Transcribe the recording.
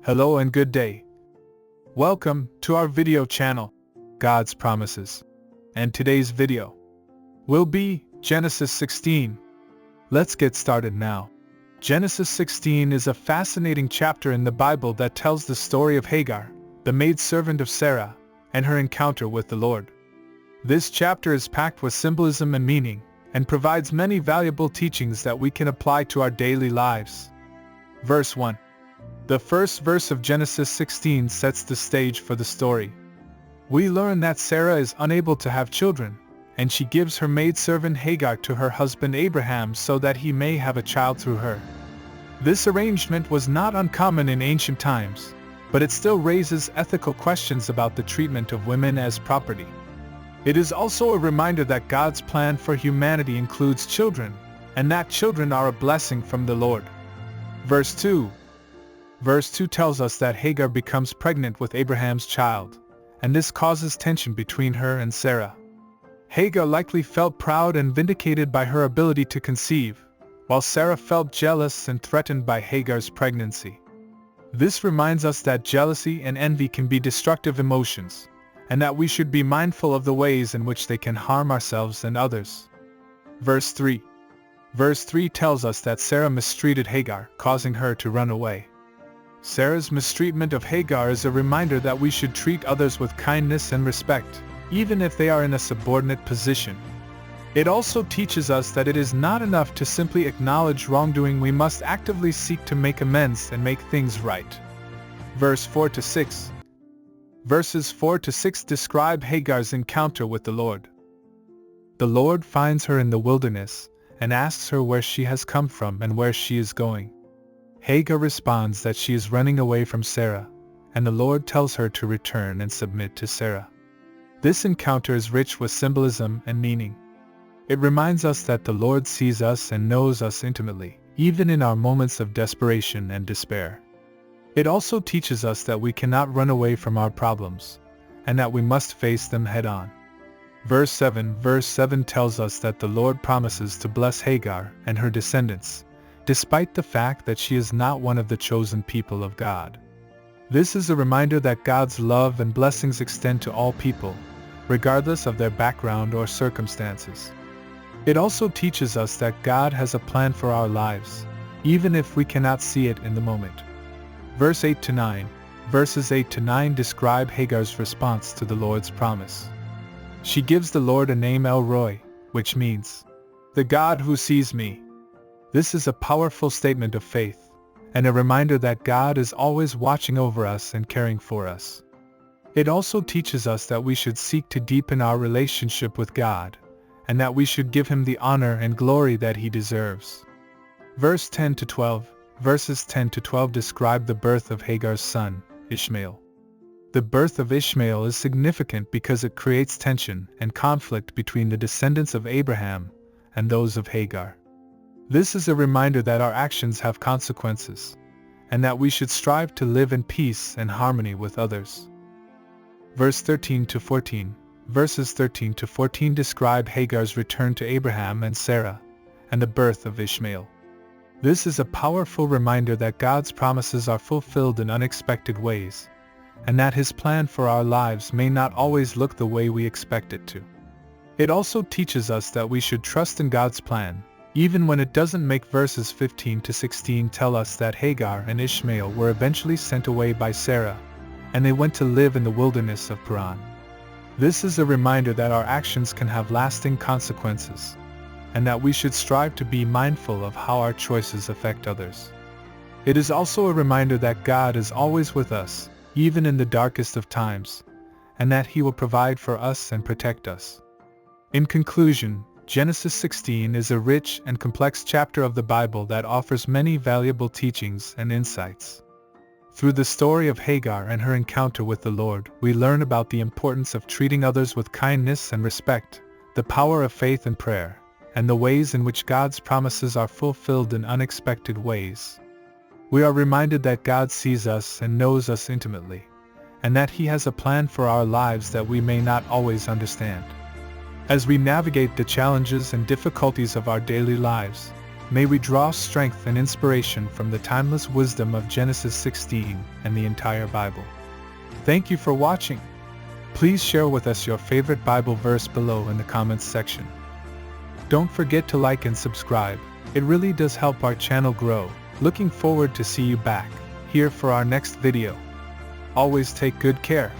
Hello and good day. Welcome to our video channel, God's Promises. And today's video will be Genesis 16. Let's get started now. Genesis 16 is a fascinating chapter in the Bible that tells the story of Hagar, the maidservant of Sarah, and her encounter with the Lord. This chapter is packed with symbolism and meaning, and provides many valuable teachings that we can apply to our daily lives. Verse 1. The first verse of Genesis 16 sets the stage for the story. We learn that Sarah is unable to have children, and she gives her maidservant Hagar to her husband Abraham so that he may have a child through her. This arrangement was not uncommon in ancient times, but it still raises ethical questions about the treatment of women as property. It is also a reminder that God's plan for humanity includes children, and that children are a blessing from the Lord. Verse 2 tells us that Hagar becomes pregnant with Abraham's child, and this causes tension between her and Sarah. Hagar likely felt proud and vindicated by her ability to conceive, while Sarah felt jealous and threatened by Hagar's pregnancy. This reminds us that jealousy and envy can be destructive emotions, and that we should be mindful of the ways in which they can harm ourselves and others. Verse 3 tells us that Sarah mistreated Hagar, causing her to run away. Sarah's mistreatment of Hagar is a reminder that we should treat others with kindness and respect, even if they are in a subordinate position. It also teaches us that it is not enough to simply acknowledge wrongdoing. We must actively seek to make amends and make things right. Verses 4 to 6 describe Hagar's encounter with the Lord. The Lord finds her in the wilderness and asks her where she has come from and where she is going. Hagar responds that she is running away from Sarah, and the Lord tells her to return and submit to Sarah. This encounter is rich with symbolism and meaning. It reminds us that the Lord sees us and knows us intimately, even in our moments of desperation and despair. It also teaches us that we cannot run away from our problems, and that we must face them head-on. Verse 7 tells us that the Lord promises to bless Hagar and her descendants, despite the fact that she is not one of the chosen people of God. This is a reminder that God's love and blessings extend to all people, regardless of their background or circumstances. It also teaches us that God has a plan for our lives, even if we cannot see it in the moment. Verses 8 to 9 describe Hagar's response to the Lord's promise. She gives the Lord a name El Roi, which means, the God who sees me. This is a powerful statement of faith, and a reminder that God is always watching over us and caring for us. It also teaches us that we should seek to deepen our relationship with God, and that we should give Him the honor and glory that He deserves. Verses 10 to 12 describe the birth of Hagar's son, Ishmael. The birth of Ishmael is significant because it creates tension and conflict between the descendants of Abraham and those of Hagar. This is a reminder that our actions have consequences, and that we should strive to live in peace and harmony with others. Verses 13 to 14 describe Hagar's return to Abraham and Sarah, and the birth of Ishmael. This is a powerful reminder that God's promises are fulfilled in unexpected ways, and that His plan for our lives may not always look the way we expect it to. It also teaches us that we should trust in God's plan, even when it doesn't make. Verses 15 to 16 tell us that Hagar and Ishmael were eventually sent away by Sarah, and they went to live in the wilderness of Paran. This is a reminder that our actions can have lasting consequences, and that we should strive to be mindful of how our choices affect others. It is also a reminder that God is always with us, even in the darkest of times, and that He will provide for us and protect us. In conclusion, Genesis 16 is a rich and complex chapter of the Bible that offers many valuable teachings and insights. Through the story of Hagar and her encounter with the Lord, we learn about the importance of treating others with kindness and respect, the power of faith and prayer, and the ways in which God's promises are fulfilled in unexpected ways. We are reminded that God sees us and knows us intimately, and that He has a plan for our lives that we may not always understand. As we navigate the challenges and difficulties of our daily lives, May we draw strength and inspiration from the timeless wisdom of Genesis 16 and the entire Bible. Thank you for watching. Please share with us your favorite Bible verse below in the comments section. Don't forget to like and subscribe. It really does help our channel grow. Looking forward to see you back here for our next video. Always take good care.